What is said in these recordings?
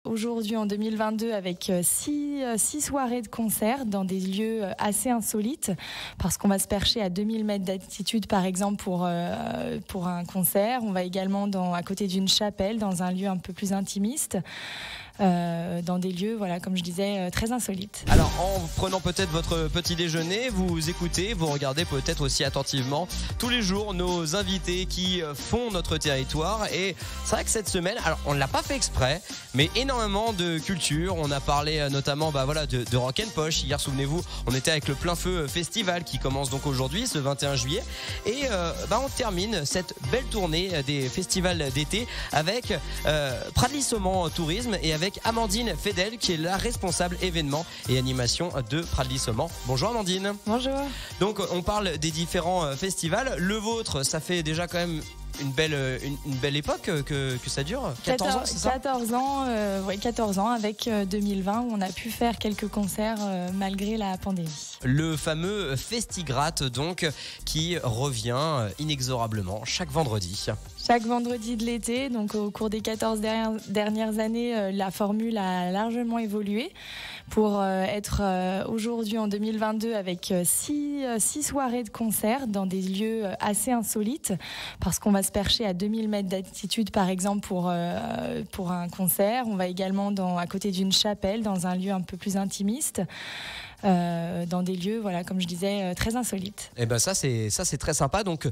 aujourd'hui en 2022 avec six soirées de concert dans des lieux assez insolites parce qu'on va se percher à 2000 mètres d'altitude par exemple pour un concert. On va également à côté d'une chapelle dans un lieu un peu plus intimiste. Dans des lieux, voilà, comme je disais, très insolites. Alors, en prenant peut-être votre petit déjeuner, vous écoutez, vous regardez peut-être aussi attentivement tous les jours nos invités qui font notre territoire. Et c'est vrai que cette semaine, alors on ne l'a pas fait exprès, mais énormément de culture. On a parlé notamment de Rock and Poche. Hier, souvenez-vous, on était avec le Plein Feu Festival qui commence donc aujourd'hui, ce 21 juillet. Et on termine cette belle tournée des festivals d'été avec Pradly-Saumon Tourisme et avec Amandine Fedel qui est la responsable événements et animation de Pradly-Saumon. Bonjour Amandine. Bonjour. Donc on parle des différents festivals. Le vôtre, ça fait déjà quand même une belle époque que ça dure. 14 ans, c'est ça ? 14 ans avec 2020 où on a pu faire quelques concerts malgré la pandémie. Le fameux Festigrate donc qui revient inexorablement chaque vendredi. Chaque vendredi de l'été, donc au cours des 14 dernières années, la formule a largement évolué pour être aujourd'hui en 2022 avec six soirées de concert dans des lieux assez insolites parce qu'on va se percher à 2000 mètres d'altitude par exemple pour un concert. On va également à côté d'une chapelle dans un lieu un peu plus intimiste. Dans des lieux, voilà, comme je disais, très insolites. Et ben ça c'est très sympa. Donc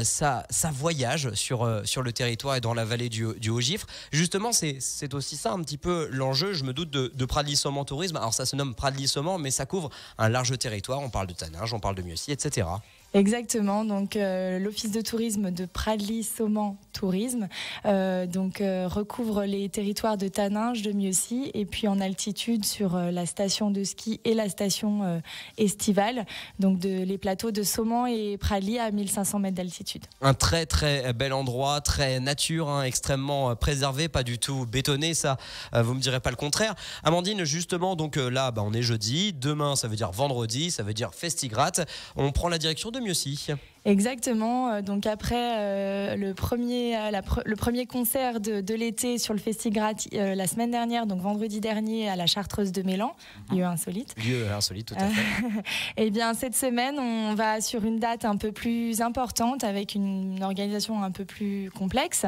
ça voyage sur le territoire et dans la vallée du Haut-Gifre. Justement, c'est aussi ça un petit peu l'enjeu. Je me doute de Pradly-Saumon Tourisme. Alors ça se nomme Pradly-Saumon, mais ça couvre un large territoire. On parle de Taninges, on parle de Mieuxy, etc. Exactement, donc l'office de tourisme de Pradly-Saumon Tourisme recouvre les territoires de Taninges, de Mieuxy et puis en altitude sur la station de ski et la station estivale, donc les plateaux de Saumon et Pradly à 1500 mètres d'altitude. Un très très bel endroit, très nature, extrêmement préservé, pas du tout bétonné, ça vous me direz pas le contraire. Amandine, justement, donc là on est jeudi, demain ça veut dire vendredi, ça veut dire Festigrate, on prend la direction de Mieuxy. Exactement. Donc après le premier concert de l'été sur le Festigrate la semaine dernière, donc vendredi dernier à la Chartreuse de Mélan, lieu insolite. Lieu insolite, tout à fait. Et bien cette semaine, on va sur une date un peu plus importante avec une organisation un peu plus complexe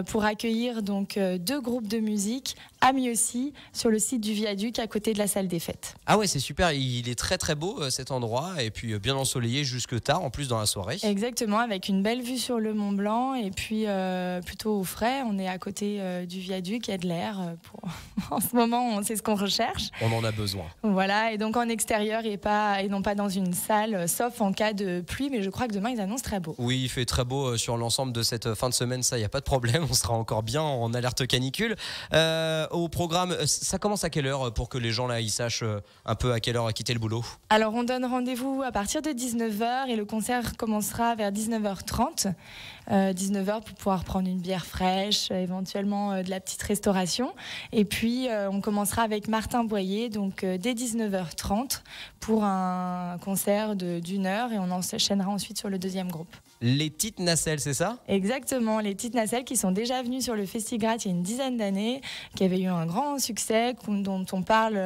pour accueillir donc 2 groupes de musique à Mieuxy sur le site du Viaduc à côté de la salle des fêtes. Ah ouais, c'est super. Il est très très beau cet endroit et puis bien ensoleillé jusque tard en plus dans la soirée. Exactement, avec une belle vue sur le Mont Blanc et puis plutôt au frais. On est à côté du Viaduc, il y a de l'air. En ce moment, c'est ce qu'on recherche. On en a besoin. Voilà, et donc en extérieur et non pas dans une salle, sauf en cas de pluie, mais je crois que demain ils annoncent très beau. Oui, il fait très beau sur l'ensemble de cette fin de semaine, ça, il n'y a pas de problème. On sera encore bien en alerte canicule. Au programme, ça commence à quelle heure pour que les gens là ils sachent un peu à quelle heure quitter le boulot ? Alors on donne rendez-vous à partir de 19h et le concert commencera vers 19h30. 19h pour pouvoir prendre une bière fraîche, éventuellement de la petite restauration. Et puis on commencera avec Martin Boyer, donc dès 19h30 pour un concert d'1 heure et on enchaînera ensuite sur le deuxième groupe. Les Petites Nacelles, c'est ça ? Exactement, les Petites Nacelles qui sont déjà venues sur le Festigrate il y a une dizaine d'années, qui avaient eu un grand succès, dont on parle,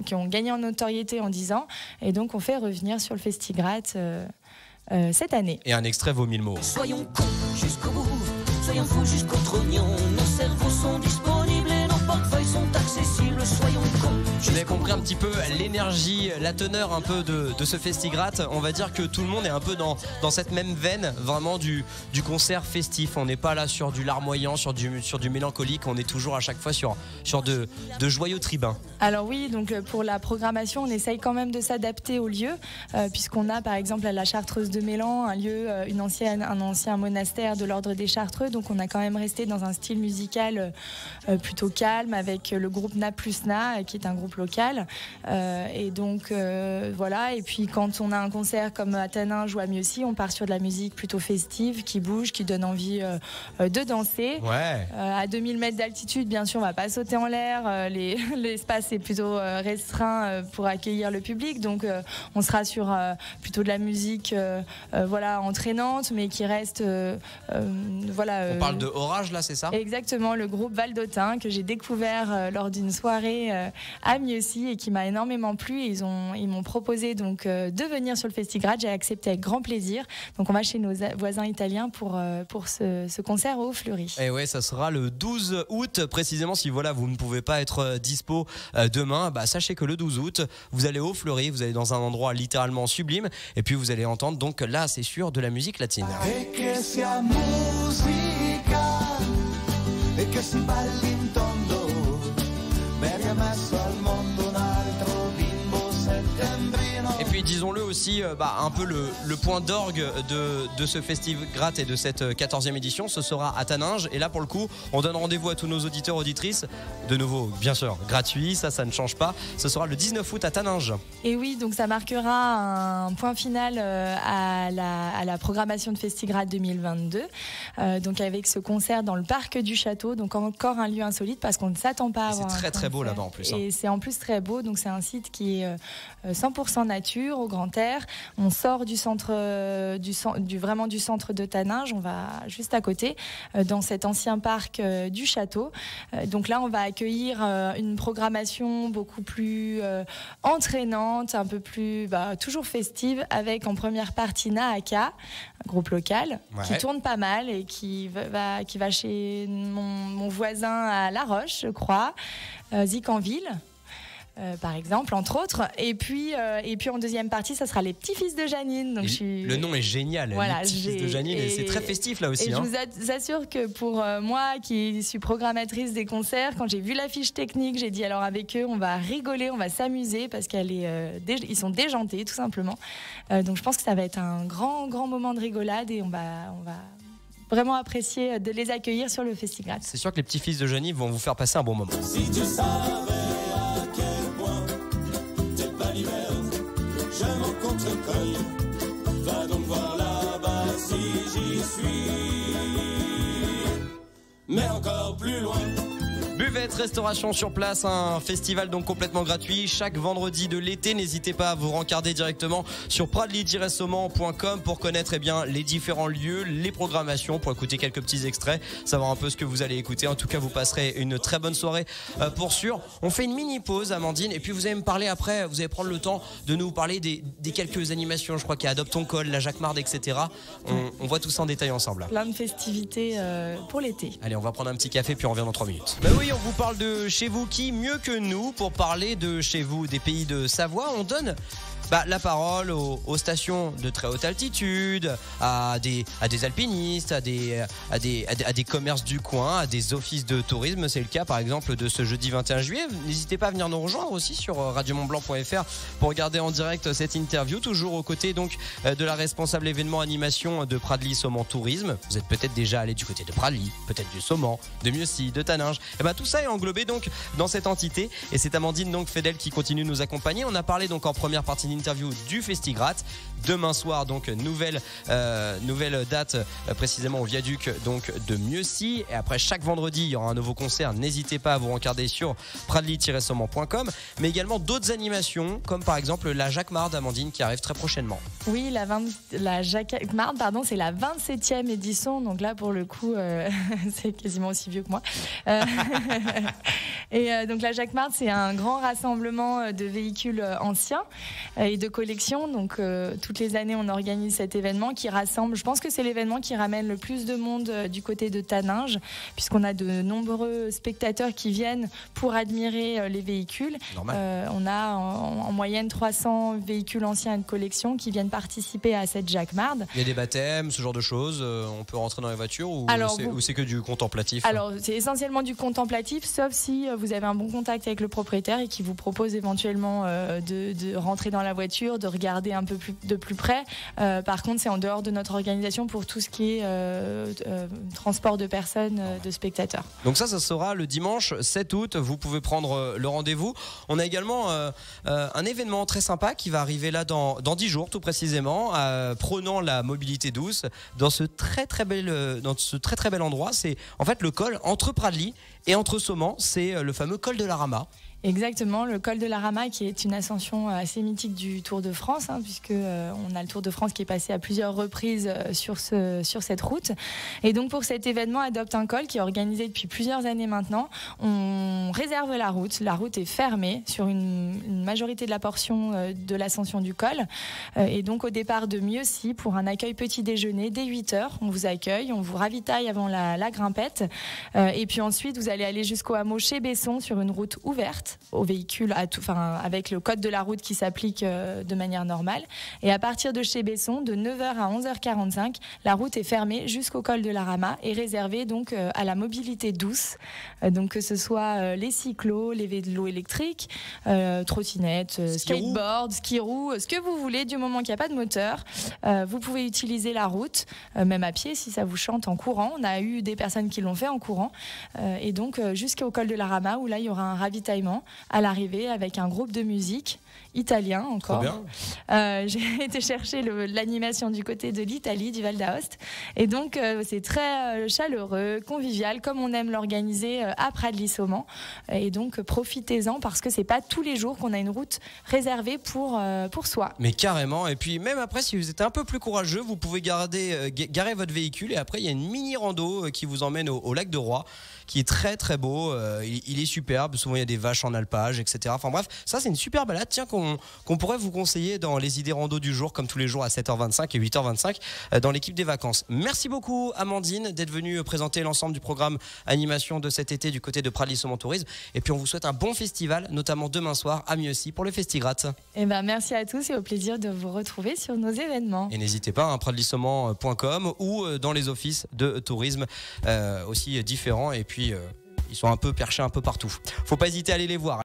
qui ont gagné en notoriété en 10 ans. Et donc on fait revenir sur le Festigrate cette année. Et un extrait vaut 1000 mots. Soyons cons jusqu'au bout, soyons fous jusqu'au trognon. Nos cerveaux sont disponibles et nos portefeuilles sont accessibles. Soyons cons. Vous avez compris un petit peu l'énergie, la teneur un peu de ce Festigrate. On va dire que tout le monde est un peu dans cette même veine, vraiment du concert festif. On n'est pas là sur du larmoyant, sur du mélancolique. On est toujours à chaque fois sur de joyeux tribuns. Alors oui, donc pour la programmation, on essaye quand même de s'adapter au lieu, puisqu'on a par exemple à la Chartreuse de Mélan un lieu, un ancien monastère de l'ordre des Chartreux. Donc on a quand même resté dans un style musical plutôt calme avec le groupe Na plus Na, qui est un groupe local local. Et donc voilà. Et puis quand on a un concert comme à Taninges ou à Mieuxy, on part sur de la musique plutôt festive, qui bouge, qui donne envie de danser. Ouais. À 2000 mètres d'altitude, bien sûr, on va pas sauter en l'air. L'espace est plutôt restreint pour accueillir le public. Donc on sera sur plutôt de la musique voilà, entraînante, mais qui reste voilà. On parle de Orage là, c'est ça? Exactement, le groupe Valdotin que j'ai découvert lors d'une soirée à Mieuxy et qui m'a énormément plu. Et ils m'ont proposé donc de venir sur le Festigrad. J'ai accepté avec grand plaisir. Donc on va chez nos voisins italiens pour ce concert au Fleury. Et ouais, ça sera le 12 août précisément. Si voilà, vous ne pouvez pas être dispo demain, bah sachez que le 12 août, vous allez au Fleury, vous allez dans un endroit littéralement sublime, et puis vous allez entendre donc là, c'est sûr, de la musique latine. Et puis disons-le aussi, un peu le point d'orgue de ce Festigrad et de cette 14e édition, ce sera à Taninges. Et là pour le coup, on donne rendez-vous à tous nos auditeurs, auditrices. De nouveau, bien sûr, gratuit, ça ne change pas. Ce sera le 19 août à Taninges. Et oui, donc ça marquera un point final à la programmation de Festigrad 2022. Donc avec ce concert dans le parc du château, donc encore un lieu insolite parce qu'on ne s'attend pas à avoir. C'est très très beau là-bas en plus. Et c'est en plus très beau, donc c'est un site qui est 100% nature, au grand air. On sort du centre, vraiment du centre de Taninges, on va juste à côté, dans cet ancien parc du château. Donc là, on va accueillir une programmation beaucoup plus entraînante, un peu plus toujours festive, avec en première partie Naaka, un groupe local, qui tourne pas mal et qui va chez mon voisin à La Roche, je crois, Zicanville. Par exemple, entre autres. Et puis en deuxième partie, ça sera les petits-fils de Janine. Donc le nom est génial, voilà, les petits-fils de Janine, et c'est très festif là aussi. Et je vous assure que pour moi, qui suis programmatrice des concerts, quand j'ai vu la fiche technique, j'ai dit alors avec eux, on va rigoler, on va s'amuser parce ils sont déjantés tout simplement. Donc je pense que ça va être un grand moment de rigolade et on va vraiment apprécier de les accueillir sur le Festigrad. C'est sûr que les petits-fils de Janine vont vous faire passer un bon moment. Si tu savais je rencontre un col, va donc voir là-bas si j'y suis, mais encore plus loin. Buvette, restauration sur place, un festival donc complètement gratuit chaque vendredi de l'été. N'hésitez pas à vous rencarder directement sur pradly-saumon.com pour connaître les différents lieux, les programmations, pour écouter quelques petits extraits, savoir un peu ce que vous allez écouter. En tout cas, vous passerez une très bonne soirée pour sûr. On fait une mini pause, Amandine, et puis vous allez me parler après, vous allez prendre le temps de nous parler des quelques animations. Je crois qu'il y a Adopte ton col, la Jacquemarde, etc. On voit tout ça en détail ensemble. Plein de festivités pour l'été. Allez, on va prendre un petit café puis on revient dans 3 minutes. Oui, on vous parle de chez vous, qui mieux que nous pour parler de chez vous, des pays de Savoie. On donne la parole aux stations de très haute altitude, à des alpinistes, à des commerces du coin, à des offices de tourisme. C'est le cas par exemple de ce jeudi 21 juillet. N'hésitez pas à venir nous rejoindre aussi sur radiomontblanc.fr pour regarder en direct cette interview, toujours aux côtés donc de la responsable événement animation de Pradly Saumon Tourisme. Vous êtes peut-être déjà allé du côté de Pradly, peut-être du Saumon, de Mieuxy, de Taninges. Et tout ça est englobé donc dans cette entité, et c'est Amandine donc Fedel qui continue de nous accompagner. On a parlé donc en première partie d'interview du Festigrad. Demain soir donc nouvelle date précisément au viaduc donc de Mieuxy, et après chaque vendredi il y aura un nouveau concert. N'hésitez pas à vous rencarder sur pradly-saumon.com, mais également d'autres animations comme par exemple la Jacquemarde, Amandine, qui arrive très prochainement. Oui, la Jacquemarde, c'est la 27e édition, donc là pour le coup c'est quasiment aussi vieux que moi. Et donc la Jacquemarde, c'est un grand rassemblement de véhicules anciens et de collections. Donc toutes les années, on organise cet événement qui rassemble. Je pense que c'est l'événement qui ramène le plus de monde du côté de Taninges, puisqu'on a de nombreux spectateurs qui viennent pour admirer les véhicules. On a en moyenne 300 véhicules anciens et de collection qui viennent participer à cette Jacquemarde. Il y a des baptêmes, ce genre de choses. On peut rentrer dans les voitures ou c'est que du contemplatif? Alors c'est essentiellement du contemplatif, sauf si vous avez un bon contact avec le propriétaire et qui vous propose éventuellement de rentrer dans la voiture, de regarder un peu de plus près. Par contre, c'est en dehors de notre organisation pour tout ce qui est transport de personnes, de spectateurs. Donc ça sera le dimanche 7 août. Vous pouvez prendre le rendez-vous. On a également un événement très sympa qui va arriver là dans 10 jours, tout précisément, prônant la mobilité douce dans ce très très bel endroit. C'est en fait le col entre Pradly et entre Saumans. C'est le fameux col de la Rama. Exactement, le col de la Rama qui est une ascension assez mythique du Tour de France, puisque on a le Tour de France qui est passé à plusieurs reprises sur cette route. Et donc pour cet événement Adopte un col qui est organisé depuis plusieurs années maintenant, on réserve la route. La route est fermée sur une majorité de la portion de l'ascension du col. Et donc au départ de Mieuxy pour un accueil petit déjeuner dès 8h, on vous accueille, on vous ravitaille avant la grimpette. Et puis ensuite vous allez aller jusqu'au hameau chez Besson sur une route ouverte aux véhicules, avec le code de la route qui s'applique de manière normale. Et à partir de chez Besson, de 9h à 11h45, la route est fermée jusqu'au col de la Rama et réservée donc à la mobilité douce. Donc que ce soit les cyclos, les vélos électriques, trottinettes, skateboard, ski-roue, ce que vous voulez, du moment qu'il n'y a pas de moteur. Vous pouvez utiliser la route, même à pied si ça vous chante, en courant. On a eu des personnes qui l'ont fait en courant. Et donc jusqu'au col de la Rama où là il y aura un ravitaillement à l'arrivée avec un groupe de musique italien encore. J'ai été chercher l'animation du côté de l'Italie, du Val d'Aoste. Et donc c'est très chaleureux, convivial, comme on aime l'organiser à Pradly-Saumans. Et donc profitez-en parce que c'est pas tous les jours qu'on a une route réservée pour soi. Mais carrément. Et puis même après, si vous êtes un peu plus courageux, vous pouvez garer votre véhicule et après il y a une mini rando qui vous emmène au lac de Roy, qui est très très beau. Il est superbe. Souvent il y a des vaches en alpage, etc. Enfin bref, ça c'est une super balade. Tiens, qu'on pourrait vous conseiller dans les idées rando du jour, comme tous les jours à 7h25 et 8h25 dans l'équipe des vacances. Merci beaucoup Amandine d'être venue présenter l'ensemble du programme animation de cet été du côté de Pradly-Saumans Tourisme. Et puis on vous souhaite un bon festival, notamment demain soir à Mieuxy pour le Festigratte. Merci à tous et au plaisir de vous retrouver sur nos événements. Et n'hésitez pas, pradlysaumans.com ou dans les offices de tourisme aussi différents. Et puis ils sont un peu perchés un peu partout. Faut pas hésiter à aller les voir.